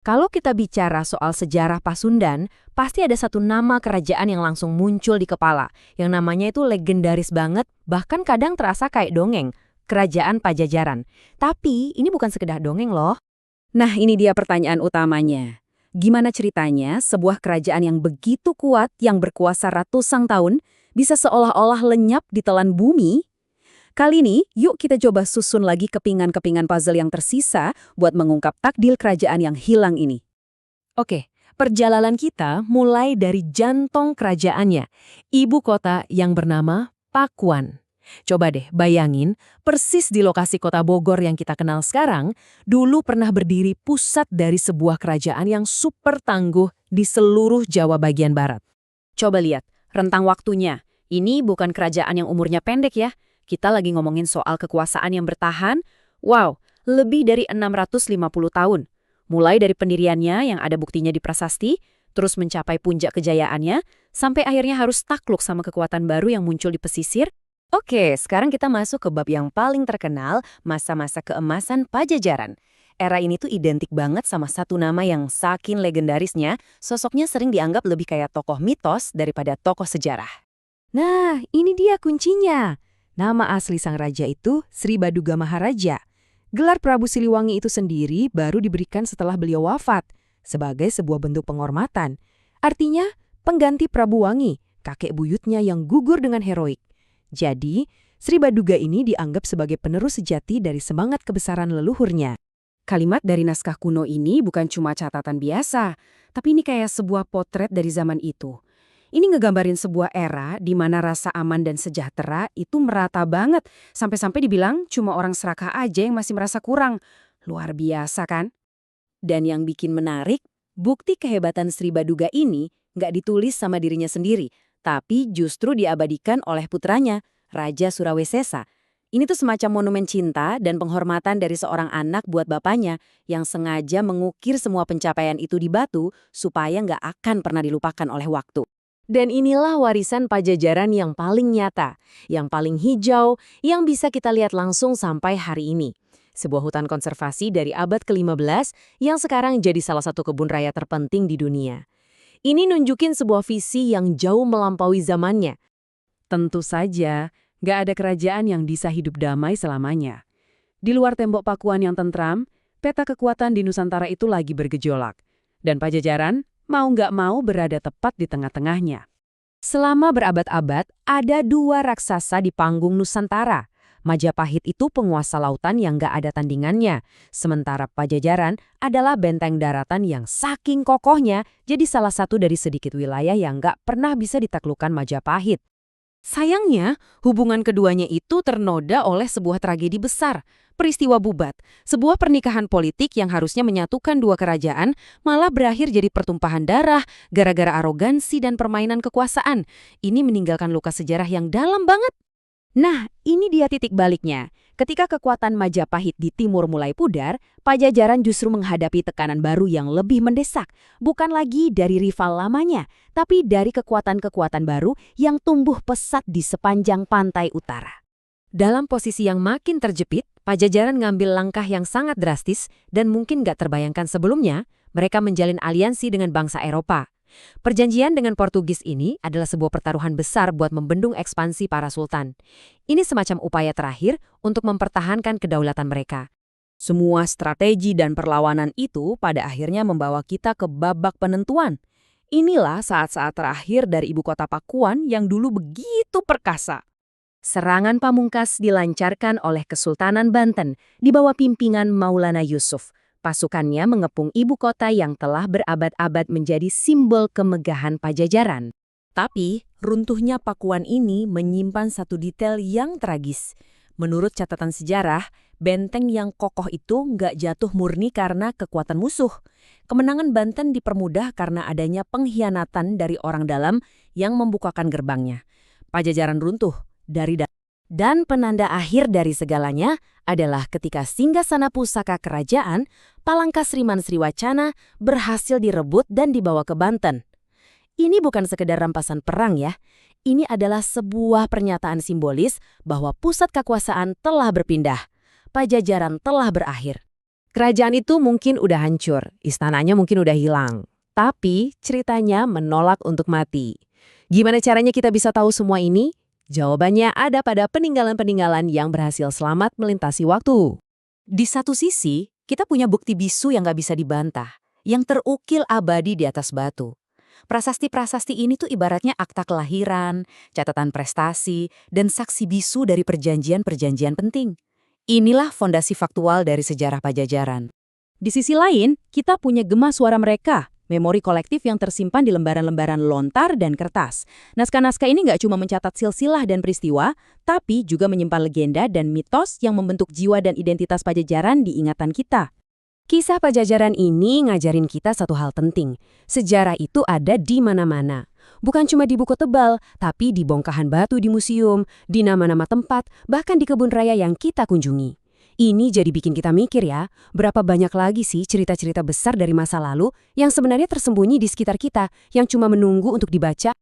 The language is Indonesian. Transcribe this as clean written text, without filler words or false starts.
Kalau kita bicara soal sejarah Pasundan, pasti ada satu nama kerajaan yang langsung muncul di kepala, yang namanya itu legendaris banget, bahkan kadang terasa kayak dongeng, Kerajaan Pajajaran. Tapi ini bukan sekedar dongeng loh. Nah, ini dia pertanyaan utamanya. Gimana ceritanya sebuah kerajaan yang begitu kuat, yang berkuasa ratusan tahun, bisa seolah-olah lenyap di telan bumi? Kali ini, yuk kita coba susun lagi kepingan-kepingan puzzle yang tersisa buat mengungkap takdir kerajaan yang hilang ini. Oke, perjalanan kita mulai dari jantung kerajaannya, ibu kota yang bernama Pakuan. Coba deh bayangin, persis di lokasi kota Bogor yang kita kenal sekarang, dulu pernah berdiri pusat dari sebuah kerajaan yang super tangguh di seluruh Jawa bagian barat. Coba lihat, rentang waktunya. Ini bukan kerajaan yang umurnya pendek ya. Kita lagi ngomongin soal kekuasaan yang bertahan. Wow, lebih dari 650 tahun. Mulai dari pendiriannya yang ada buktinya di prasasti, terus mencapai puncak kejayaannya, sampai akhirnya harus takluk sama kekuatan baru yang muncul di pesisir. Oke, sekarang kita masuk ke bab yang paling terkenal, masa-masa keemasan Pajajaran. Era ini tuh identik banget sama satu nama yang saking legendarisnya, sosoknya sering dianggap lebih kayak tokoh mitos daripada tokoh sejarah. Nah, ini dia kuncinya. Nama asli sang raja itu Sri Baduga Maharaja. Gelar Prabu Siliwangi itu sendiri baru diberikan setelah beliau wafat, sebagai sebuah bentuk penghormatan. Artinya, pengganti Prabu Wangi, kakek buyutnya yang gugur dengan heroik. Jadi, Sri Baduga ini dianggap sebagai penerus sejati dari semangat kebesaran leluhurnya. Kalimat dari naskah kuno ini bukan cuma catatan biasa, tapi ini kayak sebuah potret dari zaman itu. Ini ngegambarin sebuah era di mana rasa aman dan sejahtera itu merata banget, sampai-sampai dibilang cuma orang serakah aja yang masih merasa kurang. Luar biasa kan? Dan yang bikin menarik, bukti kehebatan Sri Baduga ini nggak ditulis sama dirinya sendiri, tapi justru diabadikan oleh putranya, Raja Surawesesa. Ini tuh semacam monumen cinta dan penghormatan dari seorang anak buat bapaknya yang sengaja mengukir semua pencapaian itu di batu supaya nggak akan pernah dilupakan oleh waktu. Dan inilah warisan Pajajaran yang paling nyata, yang paling hijau, yang bisa kita lihat langsung sampai hari ini. Sebuah hutan konservasi dari abad ke-15 yang sekarang jadi salah satu kebun raya terpenting di dunia. Ini nunjukin sebuah visi yang jauh melampaui zamannya. Tentu saja, nggak ada kerajaan yang bisa hidup damai selamanya. Di luar tembok Pakuan yang tentram, peta kekuatan di Nusantara itu lagi bergejolak. Dan Pajajaran mau nggak mau berada tepat di tengah-tengahnya. Selama berabad-abad, ada dua raksasa di panggung Nusantara. Majapahit itu penguasa lautan yang nggak ada tandingannya, sementara Pajajaran adalah benteng daratan yang saking kokohnya jadi salah satu dari sedikit wilayah yang nggak pernah bisa ditaklukkan Majapahit. Sayangnya, hubungan keduanya itu ternoda oleh sebuah tragedi besar, peristiwa Bubat, sebuah pernikahan politik yang harusnya menyatukan dua kerajaan, malah berakhir jadi pertumpahan darah gara-gara arogansi dan permainan kekuasaan. Ini meninggalkan luka sejarah yang dalam banget. Nah, ini dia titik baliknya. Ketika kekuatan Majapahit di timur mulai pudar, Pajajaran justru menghadapi tekanan baru yang lebih mendesak. Bukan lagi dari rival lamanya, tapi dari kekuatan-kekuatan baru yang tumbuh pesat di sepanjang pantai utara. Dalam posisi yang makin terjepit, Pajajaran ngambil langkah yang sangat drastis dan mungkin gak terbayangkan sebelumnya, mereka menjalin aliansi dengan bangsa Eropa. Perjanjian dengan Portugis ini adalah sebuah pertaruhan besar buat membendung ekspansi para sultan. Ini semacam upaya terakhir untuk mempertahankan kedaulatan mereka. Semua strategi dan perlawanan itu pada akhirnya membawa kita ke babak penentuan. Inilah saat-saat terakhir dari ibu kota Pakuan yang dulu begitu perkasa. Serangan pamungkas dilancarkan oleh Kesultanan Banten di bawah pimpinan Maulana Yusuf. Pasukannya mengepung ibu kota yang telah berabad-abad menjadi simbol kemegahan Pajajaran. Tapi, runtuhnya Pakuan ini menyimpan satu detail yang tragis. Menurut catatan sejarah, benteng yang kokoh itu nggak jatuh murni karena kekuatan musuh. Kemenangan Banten dipermudah karena adanya pengkhianatan dari orang dalam yang membukakan gerbangnya. Pajajaran runtuh dari dalam. Dan penanda akhir dari segalanya adalah ketika singgasana pusaka kerajaan, Palangkasriman Sriwacana berhasil direbut dan dibawa ke Banten. Ini bukan sekedar rampasan perang ya, ini adalah sebuah pernyataan simbolis bahwa pusat kekuasaan telah berpindah. Pajajaran telah berakhir. Kerajaan itu mungkin udah hancur, istananya mungkin udah hilang. Tapi ceritanya menolak untuk mati. Gimana caranya kita bisa tahu semua ini? Jawabannya ada pada peninggalan-peninggalan yang berhasil selamat melintasi waktu. Di satu sisi, kita punya bukti bisu yang nggak bisa dibantah, yang terukil abadi di atas batu. Prasasti-prasasti ini tuh ibaratnya akta kelahiran, catatan prestasi, dan saksi bisu dari perjanjian-perjanjian penting. Inilah fondasi faktual dari sejarah Pajajaran. Di sisi lain, kita punya gema suara mereka, memori kolektif yang tersimpan di lembaran-lembaran lontar dan kertas. Naskah-naskah ini nggak cuma mencatat silsilah dan peristiwa, tapi juga menyimpan legenda dan mitos yang membentuk jiwa dan identitas Pajajaran di ingatan kita. Kisah Pajajaran ini ngajarin kita satu hal penting. Sejarah itu ada di mana-mana. Bukan cuma di buku tebal, tapi di bongkahan batu di museum, di nama-nama tempat, bahkan di kebun raya yang kita kunjungi. Ini jadi bikin kita mikir ya, berapa banyak lagi sih cerita-cerita besar dari masa lalu yang sebenarnya tersembunyi di sekitar kita, yang cuma menunggu untuk dibaca